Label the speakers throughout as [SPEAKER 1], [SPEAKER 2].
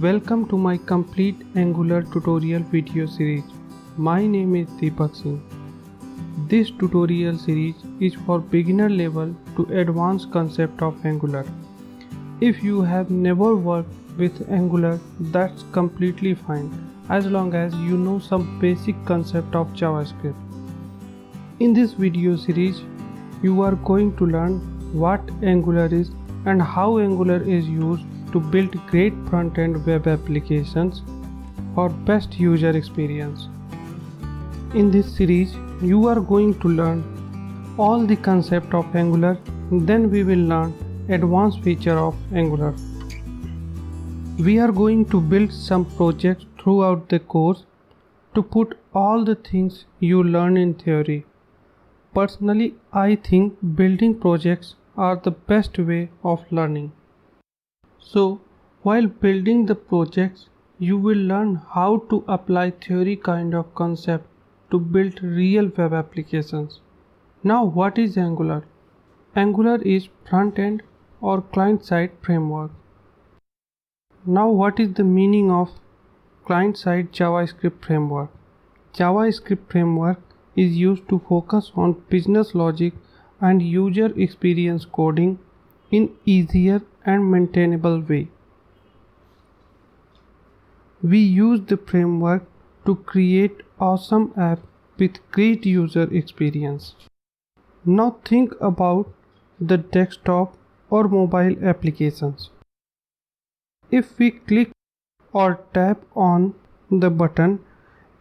[SPEAKER 1] Welcome to my complete Angular tutorial video series. My name is Deepak Singh. This tutorial series is for beginner level to advanced concept of Angular. If you have never worked with Angular, that's completely fine as long as you know some basic concept of JavaScript. In this video series, you are going to learn what Angular is and how Angular is used to build great front-end web applications for best user experience. In this series, you are going to learn all the concept of Angular, then we will learn advanced feature of Angular. We are going to build some projects throughout the course to put all the things you learn in theory. Personally, I think building projects are the best way of learning. So, while building the projects, you will learn how to apply theory kind of concept to build real web applications. Now, what is Angular? Angular is front-end or client-side framework. Now, what is the meaning of client-side JavaScript framework? JavaScript framework is used to focus on business logic and user experience coding in easier and maintainable way. We use the framework to create awesome app with great user experience. Now think about the desktop or mobile applications. If we click or tap on the button,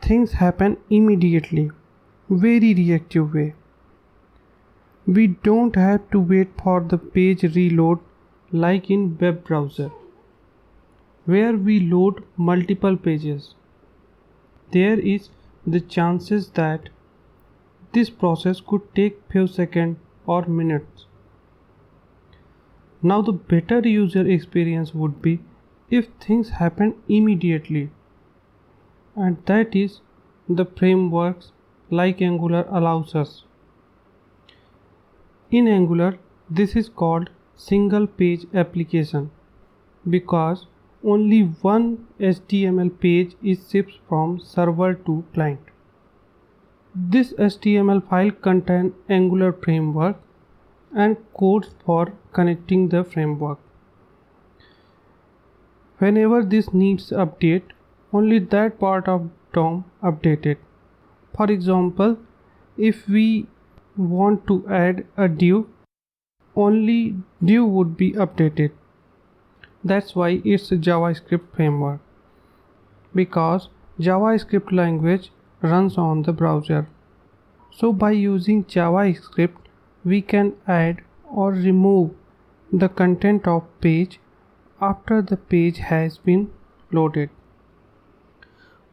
[SPEAKER 1] things happen immediately, very reactive way. We don't have to wait for the page reload like in web browser, where we load multiple pages. There is the chances that this process could take few seconds or minutes. Now the better user experience would be if things happen immediately, and that is the frameworks like Angular allows us. In Angular, this is called single page application because only one HTML page is shipped from server to client. This HTML file contains Angular framework and codes for connecting the framework. Whenever this needs update, only that part of DOM updated. For example, if we want to add a div, only div would be updated. That's why it's a JavaScript framework, because JavaScript language runs on the browser. So by using JavaScript, we can add or remove the content of page after the page has been loaded.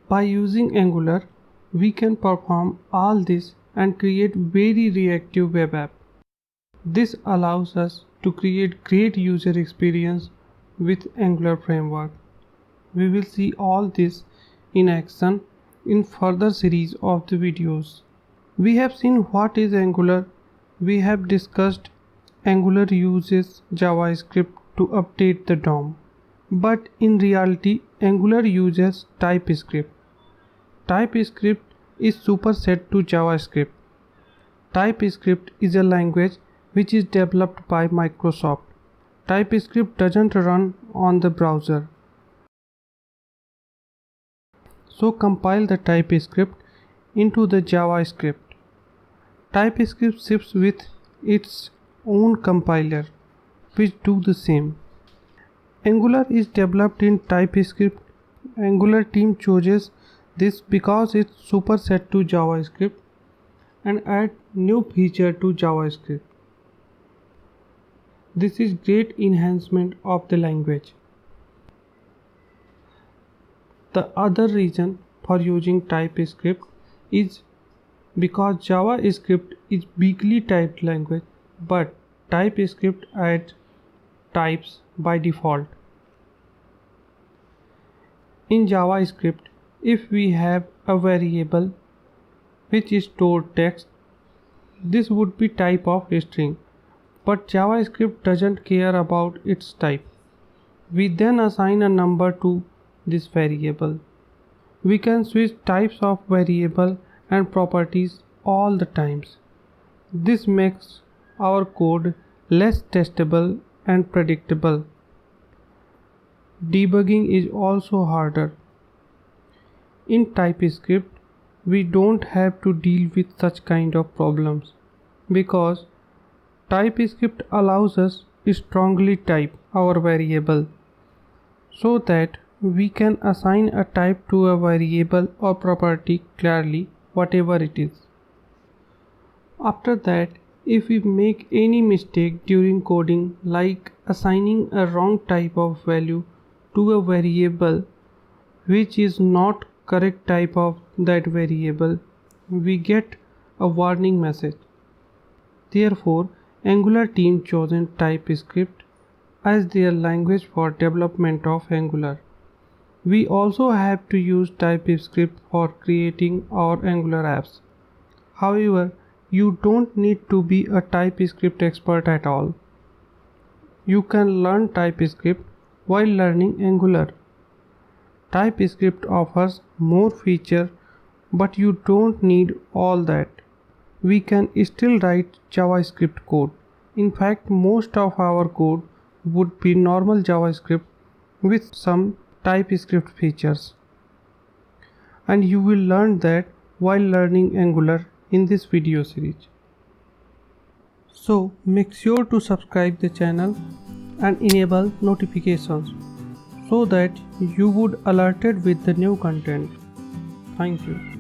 [SPEAKER 1] By using Angular, we can perform all this and create very reactive web app. This allows us to create great user experience with Angular framework. We will see all this in action in further series of the videos. We have seen what is Angular. We have discussed Angular uses JavaScript to update the DOM. But in reality, Angular uses TypeScript. TypeScript is superset to JavaScript. TypeScript is a language which is developed by Microsoft. TypeScript doesn't run on the browser. So compile the TypeScript into the JavaScript. TypeScript ships with its own compiler, which do the same. Angular is developed in TypeScript. Angular team chooses this because it's superset to JavaScript and add new feature to JavaScript. This is great enhancement of the language. The other reason for using TypeScript is because JavaScript is bigly typed language, but TypeScript adds types by default. In JavaScript, if we have a variable which is stored text, this would be type of string, but JavaScript doesn't care about its type. We then assign a number to this variable. We can switch types of variable and properties all the times. This makes our code less testable and predictable. Debugging is also harder. In TypeScript, we don't have to deal with such kind of problems because TypeScript allows us to strongly type our variable so that we can assign a type to a variable or property clearly, whatever it is. After that, if we make any mistake during coding, like assigning a wrong type of value to a variable which is not correct type of that variable, we get a warning message. Therefore, Angular team chosen TypeScript as their language for development of Angular. We also have to use TypeScript for creating our Angular apps. However, you don't need to be a TypeScript expert at all. You can learn TypeScript while learning Angular. TypeScript offers more features, but you don't need all that. We can still write JavaScript code. In fact, most of our code would be normal JavaScript with some TypeScript features. And you will learn that while learning Angular in this video series. So make sure to subscribe the channel and enable notifications so that you would alerted with the new content. Thank you.